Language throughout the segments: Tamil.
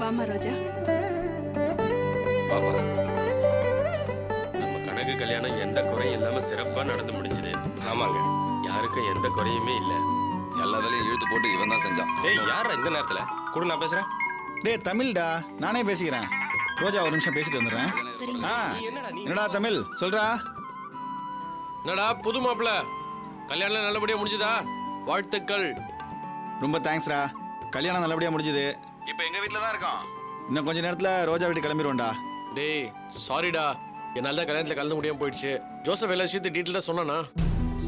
வாமா ரோஜா. பாப்பா, நம்ம கனகு கல்யாணம் எந்த குறையும் இல்லாம சிறப்பா நடந்து முடிஞ்சது. ஆமாங்க, யாருக்கும் எந்த குறையுமே இல்ல. எல்லா வேலையும் இழுத்து போட்டு இவன் தான் செஞ்சான். டேய், யாரா இந்த நேரத்துல கூட நான் பேசுறேன்? டேய் தமிழ்டா, நானே பேசிக்கிறேன். ரோஜா ஒரு நிமிஷம் பேசிட்டு வந்துடுறேன். ஆ, என்னடா தமிழ் சொல்றா. என்னடா புது மாப்பிள்ள, கல்யாணம் நல்லபடியா முடிஞ்சதா? வாழ்த்துக்கள். ரொம்ப தேங்க்ஸ்டா. கல்யாணம் நல்லபடியா முடிஞ்சுது. இப்போ எங்க வீட்டில் தான் இருக்கோம். இன்னும் கொஞ்ச நேரத்தில் ரோஜா வீட்டு கிளம்பிடுவோம்டா. டேய் சாரிடா, என்னால் தான் கல்யாணத்தில் கலந்து முடியாம போயிடுச்சு. ஜோசப் எல்லா விஷயத்தையும் டீட்டெயிலாக சொன்னானா?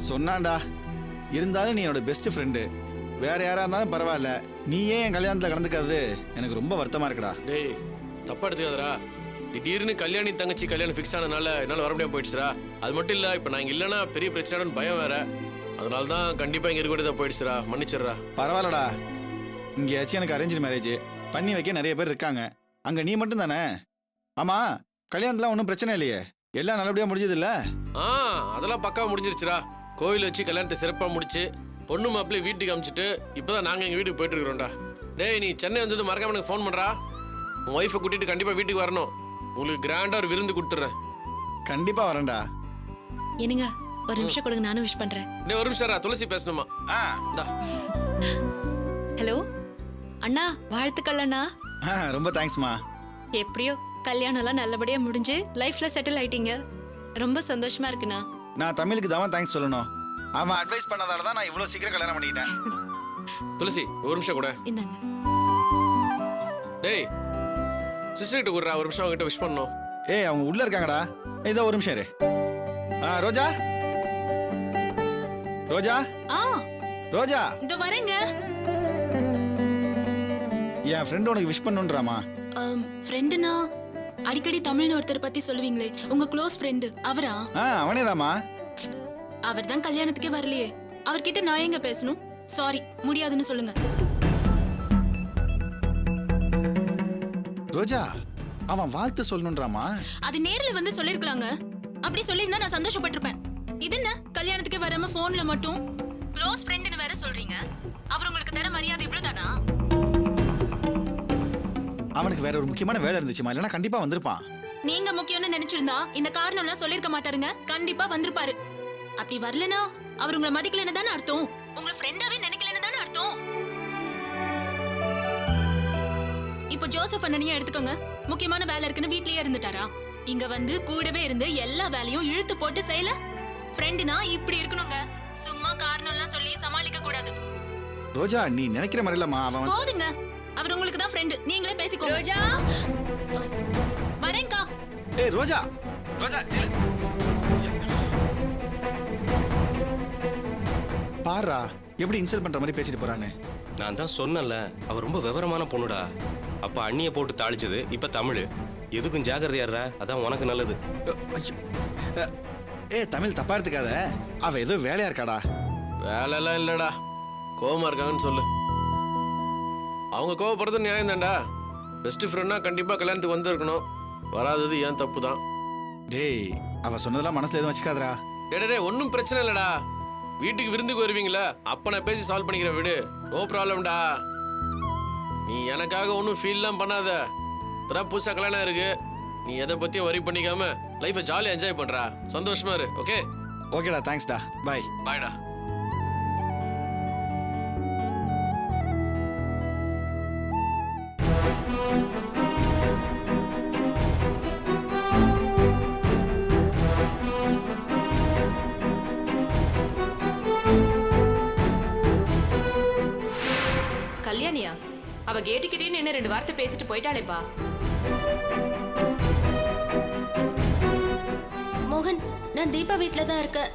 சொன்னான்டா. இருந்தாலும் நீ என்னோட பெஸ்ட் ஃப்ரெண்டு. வேற யாரா இருந்தாலும் பரவாயில்ல, நீயே என் கல்யாணத்தில் கலந்துக்காது எனக்கு ரொம்ப வருத்தமா இருக்குடா. டேய் தப்பா எடுத்துக்காதடா. திடீர்னு கல்யாணி தங்கச்சி கல்யாணம் ஃபிக்ஸ் ஆனனால என்னால் வர முடியாம போயிடுச்சுடா. அது மட்டும் இல்லை, இப்போ நான் இங்கே இல்லைன்னா பெரிய பிரச்சனைன்னு பயம் வேற. அதனால தான் கண்டிப்பாக இங்கே இருக்க வேண்டியதாக போயிடுச்சுடா. மன்னிச்சிடுறா. பரவாயில்லடா, இங்கேயாச்சும் எனக்கு அரேஞ்ச் மேரேஜ் பண்ணி வைக்க நிறைய பேர் இருக்காங்க. அங்கே நீ மட்டும் தானே? ஆமா, கல்யாணத்துலாம் ஒன்றும் பிரச்சனை இல்லையே, எல்லாம் நல்லபடியாக முடிஞ்சது இல்லை? அதெல்லாம் பக்காவா முடிஞ்சிருச்சுடா. கோவில் வச்சு கல்யாணத்தை சிறப்பாக முடிச்சு பொண்ணு மாப்பிள்ளை வீட்டுக்கு அமிச்சிட்டு இப்போதான் நாங்கள் எங்கள் வீட்டுக்கு போயிட்டு இருக்கிறோம்டா. டேய், நீ சென்னை வந்தது மறக்காம எனக்கு ஃபோன் பண்ணுறா. உன் ஒய்ஃபை கூட்டிட்டு கண்டிப்பாக வீட்டுக்கு வரணும். உங்களுக்கு கிராண்டாக ஒரு விருந்து கொடுத்துட்றேன். கண்டிப்பாக வரேன்டா. என்னங்க ஒரு நிமிஷம் கொடுங்க, நானும் விஷ் பண்றேன். டேய் ஒரு நிமிஷம், துளசி பேசணுமா? இந்தா. ஹலோ அண்ணா, வாழ்த்துக்கள் அண்ணா. ரொம்ப தேங்க்ஸ்மா. எப்படியோ கல்யாணம்லாம் நல்லபடியா முடிஞ்சு லைஃப்ல செட்டில் ஆயிட்டீங்க. ரொம்ப சந்தோஷமா இருக்குண்ணா. நான் தமிழுக்கு தான் தேங்க்ஸ் சொல்லணும். அவன் அட்வைஸ் பண்ணதால தான் நான் இவ்வளோ சீக்கிரம் கல்யாணம் பண்ணிக்கிட்டேன். துளசி ஒரு நிமிஷம் கூட. இந்தாங்க. டேய் சிஸ்டர் கிட்ட கூடுறா, ஒரு நிமிஷம் அவங்ககிட்ட விஷ் பண்ணணும். ஏய், அவங்க உள்ள இருக்காங்கடா. இதோ ஒரு நிமிஷம் இரு. ரோஜா, ரோஜா, ரோஜா, இதோ வரேங்க. என் ஃப்ரெண்ட் உனக்கு விஷ் பண்ணுன்றாமா. ஃப்ரெண்டுனா அடிக்கடி தமிழ்னு ஒருத்தர் பத்தி சொல்லுவீங்களே, உங்க க்ளோஸ் ஃப்ரெண்டு அவரா? அவனேதாமா. அவர் தான் கல்யாணத்துக்கே வரலையே, அவர்கிட்ட நான் எங்க பேசணும்? சாரி, முடியாதுன்னு சொல்லுங்க. ரோஜா, அவன் வாழ்த்து சொல்லணுன்றாமா. அது நேர்ல வந்து சொல்லிருக்கலாங்க. அப்படி சொல்லியிருந்தா நான் சந்தோஷப்பட்டிருப்பேன். இது என்ன கல்யாணத்துக்கே வராம போன்ல மட்டும் க்ளோஸ் ஃப்ரெண்டுன்னு வேற சொல்றீங்க? அவர் உங்களுக்கு தர மரியாதை இவ்வளவுதானா? அவனுக்கு வேற ஒரு முக்கியமான வேலை இருந்துச்சுமா, இல்லைன்னா கண்டிப்பா வந்திருப்பான். நீங்க முக்கியம்னு நினைச்சிருந்தா இந்த காரணம் எல்லாம் சொல்லிருக்க மாட்டாருங்க. கண்டிப்பா வந்திருப்பாரு. அப்படி வரலனா அவர் உங்களை மதிக்கலன்னு தானே அர்த்தம். உங்களை ஃப்ரெண்டாவே நினைக்கலன்னு தானே அர்த்தம். இப்போ ஜோசப் அண்ணனையும் எடுத்துக்கோங்க. முக்கியமான வேலை இருக்குன்னு வீட்லயே இருந்துட்டாரா? இங்க வந்து கூடவே இருந்து எல்லா வேலையும் இழுத்து போட்டு செய்யல. ஃப்ரெண்டுனா இப்படி இருக்கணுங்க. சும்மா காரணம் எல்லாம் சொல்லி சமாளிக்க கூடாது. ரோஜா, நீ நினைக்கிற மாதிரி இல்லம்மா. அவன் போதுங்க, அவர் உங்களுக்கு தான் ஃப்ரெண்ட். நீங்களே பேசிக்கோங்க. ரோஜா வரேன்க்கா. ஏய் ரோஜா, ரோஜா பாரா எப்படி இன்சல்ட் பண்ற மாதிரி பேசிட்டு போறான்னு. நான் தான் சொன்னல, அவ ரொம்ப விவரமான பொண்ணுடா. அப்ப அண்ணிய போட்டு தாளிச்சது, இப்ப தமிழ். எதுக்கும் ஜாக்கிரதையாடுறா, அதான் உனக்கு நல்லது. தமிழ் தப்பா எடுத்துக்காத. அவ ஏதோ வேலையா இருக்காடா. வேலைலாம் இல்லடா, கோவமா இருக்காங்கன்னு சொல்லு. அவங்க கோவப்படுறது நியாயம் தான்டா. பெஸ்ட் ஃப்ரெண்ட்னா கண்டிப்பா கல்யாணத்துக்கு வந்திருக்கணும். வராதது ஏன் தப்பு தான். டேய், அவ சொன்னதெல்லாம் மனசுல எதுவும் வச்சுக்காதடா. டே ஒன்றும் பிரச்சனை இல்லடா. வீட்டுக்கு விருந்துக்கு வருவீங்களா, அப்ப நான் பேசி சால்வ் பண்ணிக்கிறேன், விடு. நோ ப்ராப்ளம்டா. நீ எனக்காக ஒன்றும் ஃபீல்லாம் பண்ணாத. இப்பதான் புதுசா கல்யாணம் இருக்கு. நீ எதை பத்தியும் வரி பண்ணிக்காம லைஃபை ஜாலியாக என்ஜாய் பண்றா. சந்தோஷமா இரு. ஓகே? ஓகேடா, தேங்க்ஸ்டா. பாய். பாய்டா. கல்யாணியா? அவ கேட்டுக்கிட்டே நின்று 2 வார்த்தை பேசிட்டு போயிட்டாளேப்பா. மோகன், நான் தீபா வீட்ல தான் இருக்கேன்.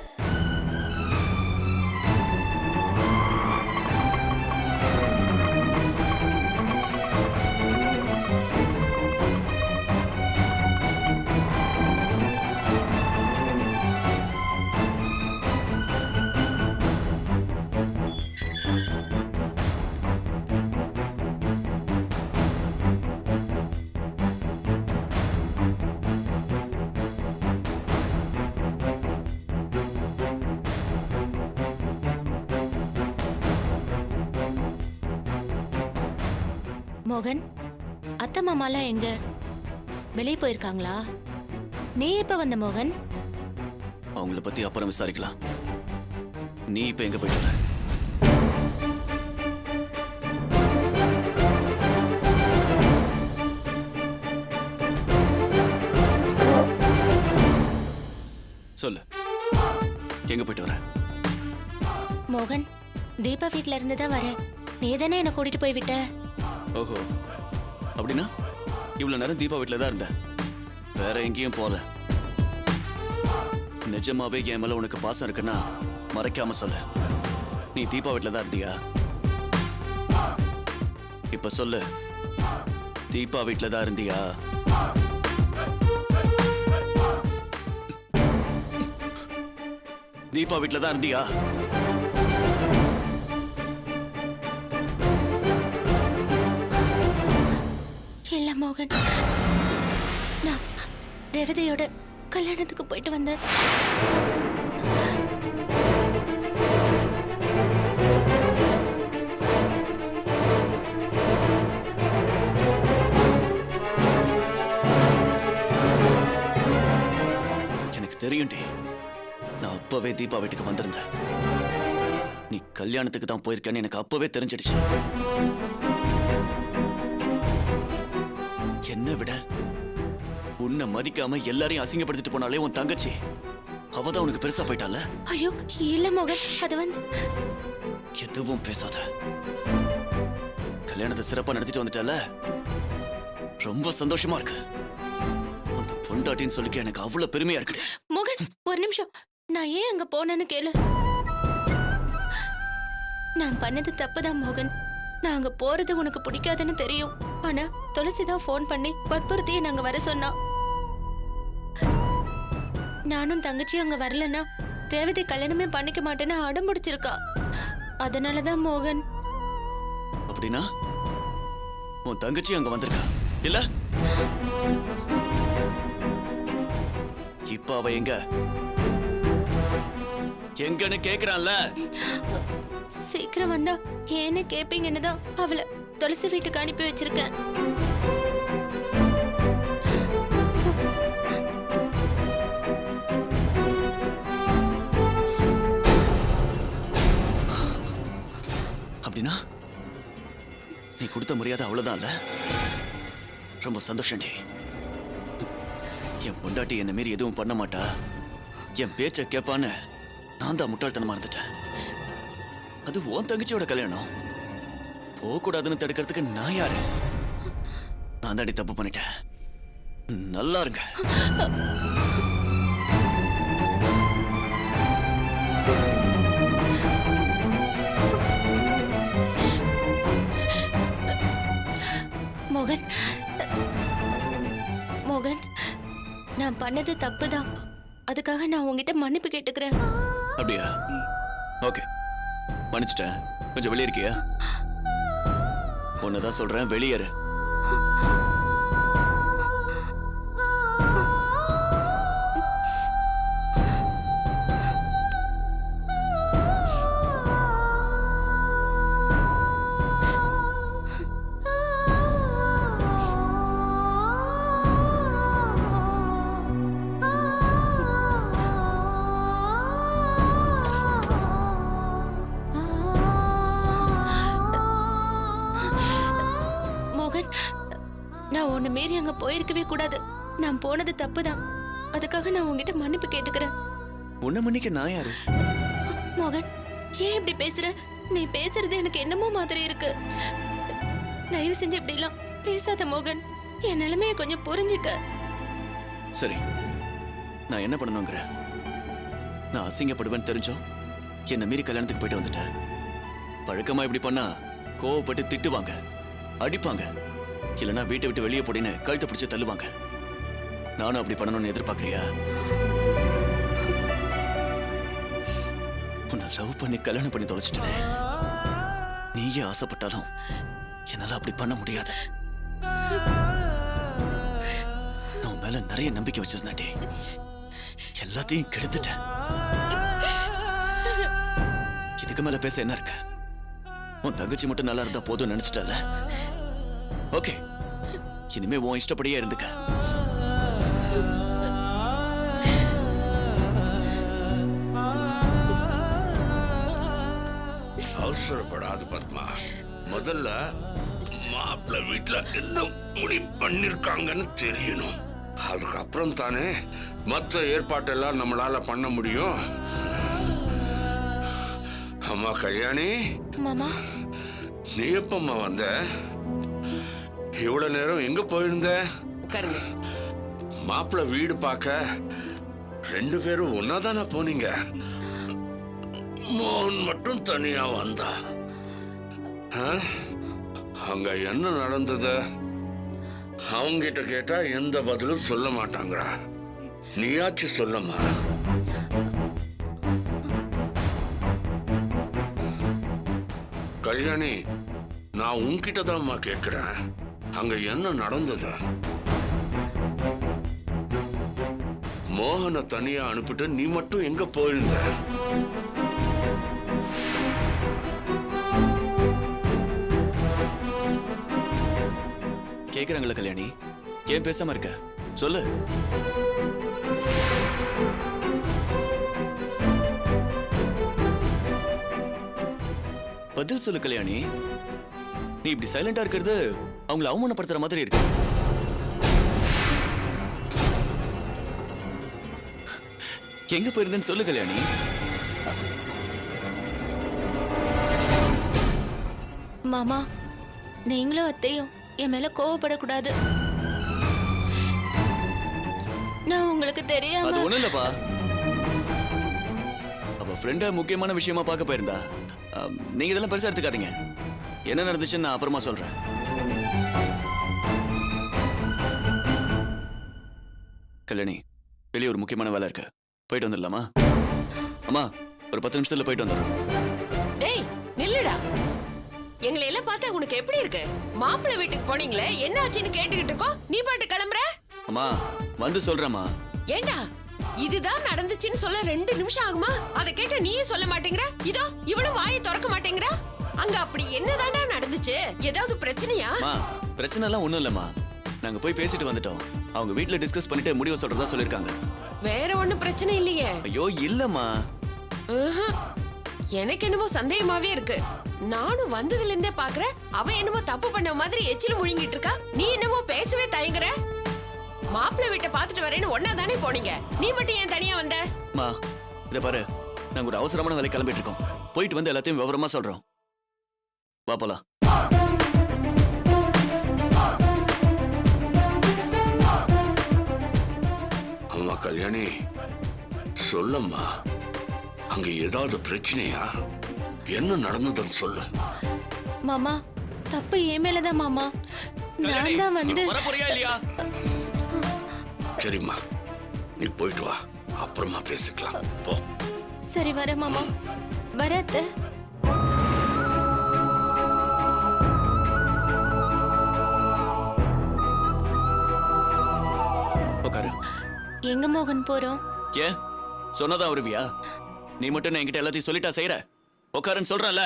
மோகன், அத்தை மாமாலாம் எங்க வெளியே போயிருக்காங்களா? நீ எப்ப வந்த மோகன்? அவங்கள பத்தி அப்புறம் விசாரிக்கலாம். நீ இப்ப எங்க போயிட்டு வர? சொல்லு, எங்க போயிட்டு வர? மோகன், தீபா வீட்ல இருந்து தான் வரேன். நீ தானே என்ன கூட்டிட்டு போய் விட்ட? ஓஹோ, அப்படின்னா இவ்வளவு நேரம் தீபா வீட்டுல தான் இருந்த, வேற எங்கேயும் போல. நிஜமாவே என் மேல உனக்கு பாசம் இருக்குன்னா மறைக்காம சொல்லு. நீ தீபா வீட்டுல தான் இருந்தியா? இப்ப சொல்லு, தீபா வீட்டுல தான் இருந்தியா? தீபா வீட்டுல தான் இருந்தியா? இல்ல மோகன், நான் ரேவதியோட கல்யாணத்துக்கு போயிட்டு வந்தேன். எனக்கு தெரியும்டி, நான் அப்பவே தீபா வீட்டுக்கு வந்திருந்தேன். நீ கல்யாணத்துக்கு தான் போயிருக்கேன்னு எனக்கு அப்பவே தெரிஞ்சிடுச்சு. என்ன விட உன்னை மதிக்காம எல்லாரையும் அசிங்கப்படுத்திட்டு போனாலே உன் தங்கச்சி, அவதான் உனக்கு பெருசா போயிட்டால. ஐயோ இல்ல மோகன், அது வந்து எதுவும் பேசாத. கல்யாணத்தை சிறப்பா நடத்திட்டு வந்துட்டால, ரொம்ப சந்தோஷமா இருக்கு. உன்னை பொண்டாட்டின்னு சொல்லிக்க எனக்கு அவ்வளவு பெருமையா இருக்கு. மோகன் ஒரு நிமிஷம், நான் ஏன் அங்க போனேன்னு கேளு. நான் பண்ணது தப்புதான் மோகன். நான் அங்க போறது உனக்கு பிடிக்காதுன்னு தெரியும். ஆனா துளசிதான் ஃபோன் பண்ணி வற்புறுத்தியே நாங்க வர சொன்னா. நானும் தங்கச்சி அங்க வரலன்னா ரேவதி கல்யாணமே பண்ணிக்க மாட்டேன்னு அடம் பிடிச்சிருக்கா. அதனாலதான் மோகன். அப்படின்னா உன் தங்கச்சி அங்க வந்திருக்கா இல்ல? இப்ப அவ எங்க எங்கன்னு கேக்குறான்ல. சீக்கிரம் வந்தா ஏன்னு கேப்பீங்கன்னு தான் அவளை துளசி வீட்டுக்கு அனுப்பி வச்சிருக்கேன். அப்படின்னா நீ கொடுத்த மரியாதை அவ்வளவுதான் இல்ல? ரொம்ப சந்தோஷம்டி. என் பொண்டாட்டி என்ன மீறி எதுவும் பண்ண மாட்டா, என் பேச்ச கேட்பான்னு நான் தான் முட்டாள்தனமா இருந்துட்டேன். அது உன் தங்கச்சியோட கல்யாணம், போகக்கூடாதுன்னு தடுக்கிறதுக்கு நான் யாரு? நான் தாண்டி தப்பு பண்ணிட்டேன். நல்லா இருங்க. மோகன், மோகன், நான் பண்ணது தப்புதான். அதுக்காக நான் உங்ககிட்ட மன்னிப்பு கேட்டுக்கிறேன். அப்படியா? ஓகே, மன்னிச்சிட்டேன். கொஞ்சம் வெளியே இருக்கியா? உன்னதான் சொல்றேன், வெளியேறு. நான் உன்னை மீறி அங்க போயிருக்கவே கூடாது. நான் போனது தப்புதான். அதுக்காக நான் உன்கிட்ட மன்னிப்பு கேட்டுக்கிறேன். உன்னை மன்னிக்க நான் யாரு? மோகன், ஏன் இப்படி பேசுற? நீ பேசுறது எனக்கு என்னமோ மாதிரி இருக்கு. தயவு செஞ்சு இப்படி எல்லாம் பேசாத மோகன். என் நிலைமைய கொஞ்சம் புரிஞ்சுக்க. சரி, நான் என்ன பண்ணணுங்கிற? நான் அசிங்கப்படுவேன்னு தெரிஞ்சோம் என்ன மீறி கல்யாணத்துக்கு போயிட்டு வந்துட்டேன். பழக்கமா இப்படி பண்ணா கோவப்பட்டு திட்டுவாங்க, அடிப்பாங்க, இல்லைன்னா வீட்டை விட்டு வெளியே போடின்னு கழுத்தை பிடிச்சு தள்ளுவாங்க. நானும் அப்படி பண்ணணும்னு எதிர்பார்க்கறியா? உன்னை லவ் பண்ணி கல்யாணம் பண்ணி தொலைச்சிட்டேன். நீயே ஆசைப்பட்டாலும் என்னால அப்படி பண்ண முடியாது. நான் மேல நிறைய நம்பிக்கை வச்சிருந்தேன்டி, எல்லாத்தையும் கெடுத்துட்டேன். இதுக்கு மேல பேச என்ன இருக்கு? உன் தங்கச்சி மட்டும் நல்லா இருந்தா போதும் நினைச்சிட்டல. ஓகே, இனிமே உன் இஷ்டப்படியே இருந்துக்க. அவசரப்படாது பத்மா. முதல்ல மாப்பிள்ளை வீட்டுல என்ன முடிவு பண்ணிருக்காங்கன்னு தெரியணும். அதுக்கப்புறம் தானே மற்ற ஏற்பாட்டெல்லாம் நம்மளால பண்ண முடியும். அம்மா கல்யாணி, மாமா நீ எப்பம்மா வந்த? இவ்வளவு நேரம் எங்க போயிருந்த? உட்காருங்க. மாப்பிள்ளை வீடு பார்க்க 2 பேரும் ஒன்னாதானே போனீங்க? மோகன் மட்டும் தனியா வந்தா. ஆ? அங்க என்ன நடந்தது? அவங்கிட்ட கேட்டா எந்த பதிலும் சொல்ல மாட்டாங்கடா. நீயாச்சும் சொல்லம்மா. கல்யாணி, நான் உன்கிட்ட தான்மா கேட்கிறேன். அங்க என்ன நடந்தது? மோகனை தனியா அனுப்பிட்டு நீ மட்டும் எங்க போயிருந்த? கேக்குறாங்களா கல்யாணி? ஏன் பேசாம இருக்க? சொல்லு. பதில் சொல்லு கல்யாணி. நீ இப்படி சைலண்டா இருக்கிறது அவங்களை அவமானப்படுத்துற மாதிரி இருக்கு. எங்க போயிருந்தேன்னு சொல்லு கல்யாணி. மாமா நீங்களும் அத்தையும் என் மேல கோவப்படக்கூடாது. நான் உங்களுக்கு தெரியாம அது ஒண்ணும் இல்லப்பா. அவ ஃப்ரெண்ட முக்கியமான விஷயமா பார்க்க போயிருந்தா. நீங்க இதெல்லாம் பெருசா எடுத்துக்காதீங்க. என்ன நடந்துச்சுன்னு நான் அப்புறமா சொல்றேன். கல்யாணி, வெளியே ஒரு முக்கியமான வேலை இருக்கு. போயிட்டு வந்துடலாமா? அம்மா, ஒரு 10 நிமிஷத்துல போயிட்டு வந்துடுறோம். டேய் நில்லுடா. எங்களை எல்லாம் பார்த்தா உனக்கு எப்படி இருக்கு? மாப்பிள்ளை வீட்டுக்கு போனீங்களே, என்ன ஆச்சுன்னு கேட்டுக்கிட்டு இருக்கோம், நீ பாட்டு கிளம்புற. அம்மா, வந்து சொல்றேம்மா. ஏண்டா இதுதான் நடந்துச்சுன்னு சொல்ல 2 நிமிஷம் ஆகுமா? அதை கேட்ட நீயும் சொல்ல மாட்டேங்கிற. இதோ இவ்வளவு வாயை திறக்க மாட்டேங்கிற. அங்க அப்படி என்னதாண்டா நடந்துச்சு? ஏதாவது பிரச்சனையா? அம்மா, பிரச்சனை எல்லாம் ஒண்ணும் இல்லம்மா. நாங்க போய் பேசிட்டு வந்துட்டோம். அவங்க வீட்ல டிஸ்கஸ் பண்ணிட்டு முடிவு சொல்றதா சொல்லிருக்காங்க. வேற ஒண்ணும் பிரச்சனை இல்லையே? ஐயோ இல்லம்மா. எனக்கு என்னமோ சந்தேகமாவே இருக்கு. நானும் வந்ததுல இருந்தே பாக்குறேன், அவ என்னமோ தப்பு பண்ண மாதிரி எச்சில முழுங்கிட்டு இருக்கா. நீ என்னமோ பேசவே தயங்குற. மாப்பிள்ளை வீட்டை பாத்துட்டு வரேன்னு ஒன்னா தானே போனீங்க, நீ மட்டும் ஏன் தனியா வந்த? அம்மா, இத பாரு, நாங்க ஒரு அவசரமான வேலை கிளம்பிட்டு இருக்கோம். போயிட்டு வந்து எல்லாத்தையும் விவரமா சொல்றோம். வா போலாம். அம்மா கல்யாணி, சொல்லம்மா. அங்க ஏதாவது பிரச்சனையா? என்ன நடந்ததுன்னு சொல்லு. மாமா தப்பு என் மேலதான் மாமா. நான் தான் வந்து வரப்போறியா இல்லையா? சரிம்மா, நீ போயிட்டு வா, அப்புறமா பேசிக்கலாம். போ. சரி வர மாமா. வர அத்தை. உட்காரு. எங்க மோகன் போறோம்? ஏன் சொன்னதா வருவியா? நீ மட்டும் நான் என்கிட்ட எல்லாத்தையும் சொல்லிட்டா செய்யற? உட்காருன்னு சொல்றேன்ல.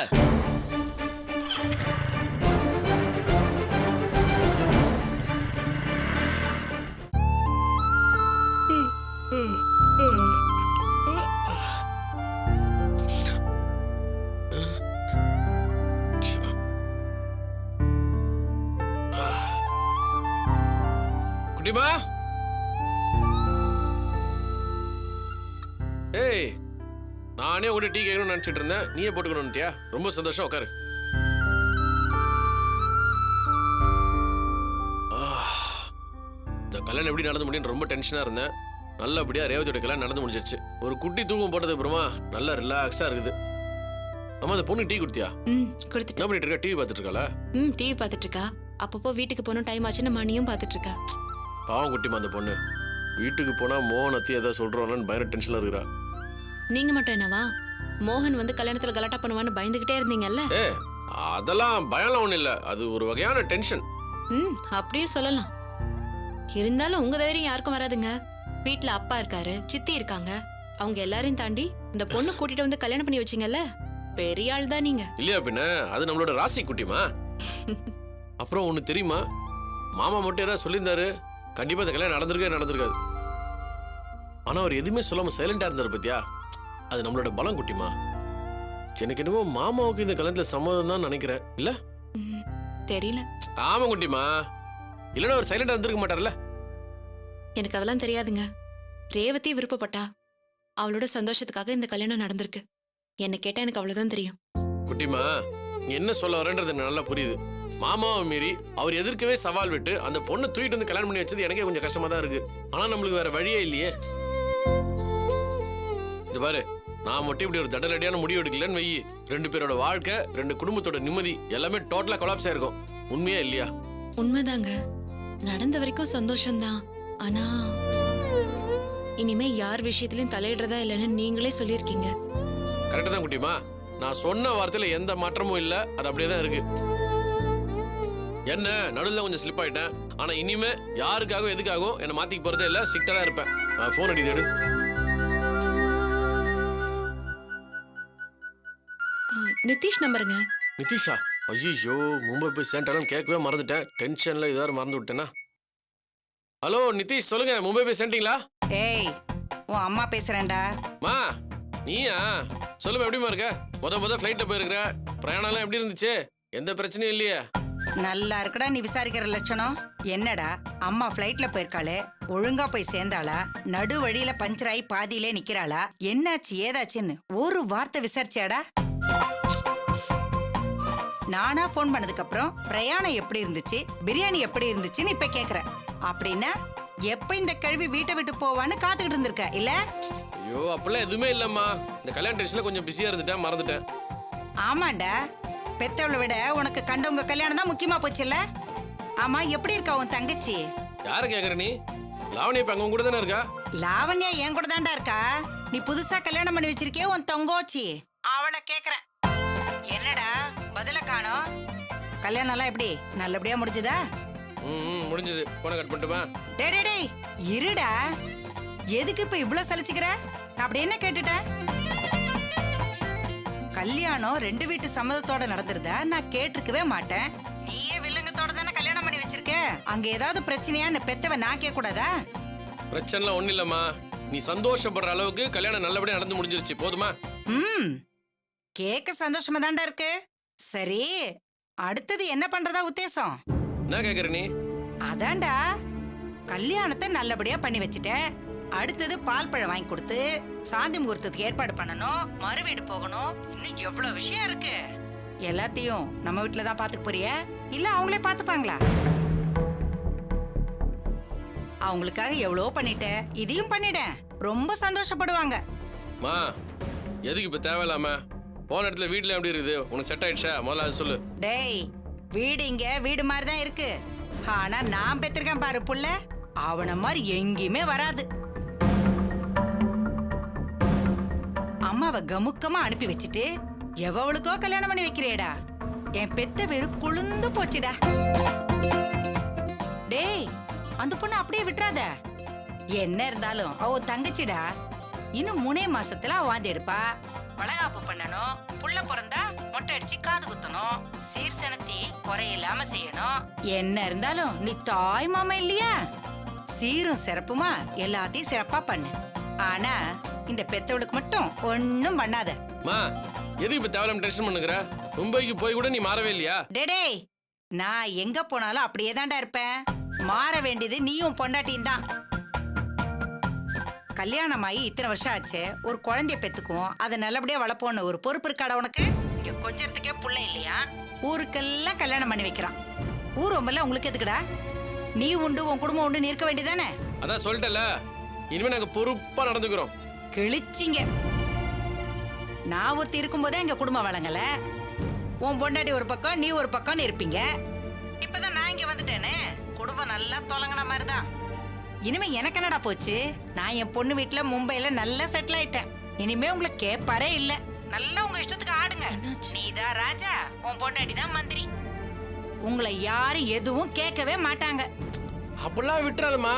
குட்டிமா, ஏய், நானே உங்கள்கிட்ட டீ கேட்கணும்னு நினச்சிட்டு இருந்தேன். நீயே போட்டுக்கணும்ட்டியா? ரொம்ப சந்தோஷம். உட்காரு. இந்த கல்யாணம் எப்படி நடந்து முடியும்னு ரொம்ப டென்ஷனாக இருந்தேன். நல்லபடியா ரேவதியோட கல்யாணம் நடந்து முடிஞ்சிருச்சு. ஒரு குட்டி தூக்கம் போட்டதுக்கு அப்புறமா நல்லா ரிலாக்ஸாக இருக்குது. அம்மா, அந்த பொண்ணு டீ கொடுத்தியா? கொடுத்துட்டு. என்ன பண்ணிட்டு இருக்கா? டிவி பார்த்துட்டு இருக்காளா? டிவி பார்த்துட்டு இருக்கா. அப்பப்போ வீட்டுக்கு போகணும் டைம் ஆச்சுன்னு மணியும் பார்த்துட்டு இருக்கா. பாவம் குட்டிமா அந்த பொண்ணு. வீட்டுக்கு போனா மோகனத்தி ஏதாவது சொல்றோம்னு பயங்கர டென்ஷன்ல இருக்கிறா. நீங்க மட்டும் என்னவா? மோகன் வந்து கல்யாணத்துல கலாட்டா பண்ணுவான்னு பயந்துகிட்டே இருந்தீங்கல்ல? ஏ, அதெல்லாம் பயம்லாம் ஒண்ணும் இல்ல. அது ஒரு வகையான டென்ஷன். அப்படியே சொல்லலாம். இருந்தாலும் உங்க தைரியம் யாருக்கும் வராதுங்க. வீட்டுல அப்பா இருக்காரு, சித்தி இருக்காங்க. அவங்க எல்லாரையும் தாண்டி இந்த பொண்ணு கூட்டிட்டு வந்து கல்யாணம் பண்ணி வச்சீங்கல்ல, பெரிய ஆள் தான் நீங்க. இல்லையா பின்ன? அது நம்மளோட ராசி குட்டிமா. அப்புறம் ஒண்ணு தெரியுமா? மாமா மட்டும் ஏதாவது சொல்லியிருந்தாரு கண்டிப்பா இந்த கல்யாணம் நடந்திருக்காது. ஆனா அவர் எதுவுமே சொல்லாம சைலண்டா இருந்தாரு பத்தியா, அது நம்மளோட பலம் குட்டிமா. எனக்கு என்னமோ மாமாவுக்கு இந்த கல்யாணத்துல சம்மதம் தான் நினைக்கிறேன். இல்ல தெரியல. ஆமா குட்டிமா, இல்லைன்னா அவர் சைலண்டா இருந்திருக்க மாட்டார்ல. எனக்கு அதெல்லாம் தெரியாதுங்க. ரேவதி விருப்பப்பட்டா, அவளோட சந்தோஷத்துக்காக இந்த கல்யாணம் நடந்திருக்கு. என்ன கேட்டா எனக்கு அவ்வளவுதான் தெரியும். குட்டிமா, நீ என்ன சொல்ல வரேன்றது எனக்கு நல்லா புரியுது. மாமாவை மீறி அவர் எதிர்க்கவே சவால் விட்டு அந்த பொண்ணை தூக்கிட்டு வந்து கல்யாணம் பண்ணி வச்சது எனக்கே கொஞ்சம் கஷ்டமா தான் இருக்கு. ஆனா நம்மளுக்கு வேற வழியே இல்லையே. இது பாரு, நான் மட்டும் இப்படி ஒரு தடலடியான முடிவு எடுக்கலன்னு வெயி, 2 பேரோட வாழ்க்கை, 2 குடும்பத்தோட நிம்மதி எல்லாமே டோட்டலா கொலாப்ஸ் ஆயிருக்கும். உண்மையா இல்லையா? உண்மைதாங்க. நடந்த வரைக்கும் சந்தோஷம்தான். ஆனா இனிமே யார் விஷயத்திலயும் தலையிடுறதா இல்லைன்னு நீங்களே சொல்லியிருக்கீங்க. கரெக்டா தான் குட்டிமா, நான் சொன்ன வார்த்தையில எந்த மாற்றமும் இல்ல, அது அப்படியே தான் இருக்கு. என்ன நடுவில் கொஞ்சம் ஸ்லிப் ஆயிட்டேன். ஆனா இனிமே யாருக்காகவும் எதுக்காகவும் என்ன மாத்திக்க போறதே இல்ல, ஸ்ட்ரிக்டா தான் இருப்பேன். போன் அடிது எடு. நிதிஷ் நம்பருங்க. நிதிஷா? ஐயோ, மும்பை போய் சேர்ந்தாலும் கேட்கவே மறந்துட்டேன். டென்ஷன்ல இதாரு மறந்து விட்டேனா? ஹலோ நிதிஷ், சொல்லுங்க. மும்பை போய் சேர்ந்தீங்களா? ஏய், உன் அம்மா பேசுறேன்டா. மா, நீயா? சொல்லுமா, எப்படிமா இருக்க? முத ஃபிளைட்ல போயிருக்கிற, பிரயாணம்லாம் எப்படி இருந்துச்சு? எந்த பிரச்சனையும் இல்லையே? நல்லா இருக்குடா நீ விசாரிக்கிற லட்சணம். என்னடா அம்மா ஃபிளைட்ல போயிருக்காளே, ஒழுங்கா போய் சேர்ந்தாளா? நடு வழியில பஞ்சர் ஆகி பாதியிலே நிக்கிறாளா? என்னாச்சு ஏதாச்சுன்னு ஒரு வார்த்தை விசாரிச்சியாடா? நானா போன் பண்ணதுக்கு அப்புறம் பிரயாணம் எப்படி இருந்துச்சு, பிரியாணி எப்படி இருந்துச்சுன்னு இப்ப கேக்குற. அப்படின்னா எப்ப இந்த கேள்வி வீட்டை விட்டு போவான்னு காத்துக்கிட்டு இருந்திருக்க இல்ல? ஐயோ, அப்பெல்லாம் எதுவுமே இல்லம்மா. இந்த கல்யாண டென்ஷன்ல கொஞ்சம் பிஸியா இருந்துட்டேன், மறந்துட்டேன். ஆமாண்டா, பெத்தவளை விட உனக்கு கண்டவங்க கல்யாணம் தான் முக்கியமா போச்சுல்ல? ஆமா, எப்படி இருக்கா உன் தங்கச்சி? யார கேக்குற நீ? லாவணி இப்ப அங்க கூட தானே இருக்கா? லாவண்யா என் கூட தான்டா இருக்கா. நீ புதுசா கல்யாணம் பண்ணி வச்சிருக்கே உன் தங்கோச்சி, அவளை கேக்குறேன். என்னடா பதில காணோம்? கல்யாணம் எல்லாம் எப்படி நல்லபடியா முடிஞ்சுதா? முடிஞ்சது. போன கட் பண்ணிட்டுமா? டேய் இருடா, எதுக்கு இப்ப இவ்ளோ சலிச்சுக்கிற? நான் அப்படி என்ன கேட்டுட்டேன்? கல்யாணம் 2 வீட்டு சம்மதத்தோட நடந்துருதா நான் கேட்டிருக்கவே மாட்டேன். நீயே வில்லங்கத்தோட தானே கல்யாணம் பண்ணி வச்சிருக்க. அங்க ஏதாவது பிரச்சனையான்னு பெத்தவ நான் கேட்க கூடாதா? பிரச்சனைலாம் ஒண்ணு இல்லம்மா. நீ சந்தோஷப்படுற அளவுக்கு கல்யாணம் நல்லபடியா நடந்து முடிஞ்சிருச்சு, போதுமா? கேட்க சந்தோஷமா தான்டா இருக்கு. சரி, அடுத்தது என்ன பண்றதா உத்தேசம்? என்ன கேக்குற நீ? அதான்டா, கல்யாணத்தை நல்லபடியா பண்ணி வச்சுட்ட. அடுத்தது பால் பழம் வாங்கி கொடுத்து சாந்தி முகூர்த்தத்துக்கு ஏற்பாடு பண்ணணும், மறு வீடு போகணும், இன்னும் எவ்வளவு விஷயம் இருக்கு. எல்லாத்தையும் நம்ம வீட்டுல தான் பாத்துக்க போறியா இல்ல அவங்களே பாத்துப்பாங்களா? அவங்களுக்காக எவ்வளவு பண்ணிட்ட, இதையும் பண்ணிட, ரொம்ப சந்தோஷப்படுவாங்க. மா, எதுக்கு இப்ப தேவையில்லாம? போன இடத்துல வீட்டுல எப்படி இருக்குது? உனக்கு செட் ஆயிடுச்சா? முதல்ல அது சொல்லு. டேய், வீடு இங்க வீடு மாதிரி தான் இருக்கு. ஆனா நான் பெற்றிருக்கேன் பாரு புள்ள, அவன மாதிரி எங்கேயுமே வராது. அம்மாவை கமுக்கமா அனுப்பி வச்சுட்டு எவளுக்கோ கல்யாணம் பண்ணி வைக்கிறேடா. என் பெத்த வேறு குளுந்து போச்சுடா. டேய், அந்த பொண்ணு அப்படியே விட்டுறாத. என்ன இருந்தாலும் அவ தங்கச்சிடா. இன்னும் 3 மாசத்துல அவ வாந்தி எடுப்பா. வளகாப்பு பண்ணணும், புள்ள பிறந்தா மொட்டை அடிச்சு காது குத்தணும், சீர்சனத்தி குறையில்லாம செய்யணும். என்ன இருந்தாலும் நீ தாய் மாமா இல்லையா? சீரும் சிறப்புமா எல்லாத்தையும் சிறப்பா பண்ணு. ஆனா இந்த பெத்தவளுக்கு மட்டும் ஒன்னும் பண்ணாத. மா, எதுக்கு இப்ப தேவையில்லாம டென்ஷன் பண்ணுகிற? மும்பைக்கு போய் கூட நீ மாறவே இல்லையா? டேய், நான் எங்க போனாலும் அப்படியே தான்டா இருப்பேன். மாற வேண்டியது நீயும் பொண்டாட்டியும் தான். கல்யாணம் ஆகி இத்தனை வருஷம் ஆச்சு, ஒரு குழந்தைய பெத்துக்கும், அதை நல்லபடியா வளர்ப்போன்னு ஒரு பொறுப்பு இருக்காடா உனக்கு? இங்க கொஞ்சத்துக்கே புள்ள இல்லையா? ஊருக்கெல்லாம் கல்யாணம் பண்ணி வைக்கிறான். ஊர் ரொம்பல உங்களுக்கு எதுக்குடா? நீ உண்டு உன் குடும்பம் உண்டு நீ இருக்க வேண்டியதானே? அதான் சொல்லிட்டல, இனிமே நாங்க பொறுப்பா நடந்துக்கிறோம். கிழிச்சிங்க. நான் ஒருத்தி இருக்கும் போதே எங்க குடும்பம் வளங்கல. உன் பொண்டாட்டி ஒரு பக்கம், நீ ஒரு பக்கம் இருப்பீங்க. இப்பதான் நான் இங்க வந்துட்டேனே, குடும்பம் நல்லா தொலங்கின மாதிரிதான். இனிமே எனக்கு என்னடா போச்சு? நான் என் பொண்ணு வீட்டுல மும்பைல நல்லா செட்டில் ஆயிட்டேன். இனிமே உங்களை கேட்பாரே இல்ல. நல்லா உங்க இஷ்டத்துக்கு ஆடுங்க. நீதான் ராஜா, உன் பொண்டாட்டி தான் மந்திரி. உங்களை யாரும் எதுவும் கேட்கவே மாட்டாங்க. அப்படிலாம் விட்டுறாதம்மா.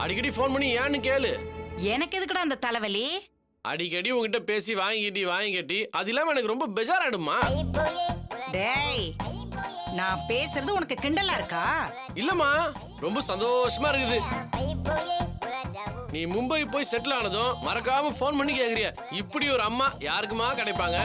அடிக்கடி போன் பண்ணி ஏன்னு கேளு. எனக்கு எதுக்குடா அந்த தலைவலி? அடிக்கடி உங்ககிட்ட பேசி வாங்கி கட்டி அது இல்லாம எனக்கு ரொம்ப பெஜாராயிடுமா. டேய், நான் பேசுறது உனக்கு கிண்டலா இருக்கா? இல்லம்மா, ரொம்ப சந்தோஷமா இருக்குது. நீ மும்பை போய் செட்டில் ஆனதும் மறக்காம ஃபோன் பண்ணி கேக்குறிய, இப்படி ஒரு அம்மா யாருக்குமா கிடைப்பாங்க?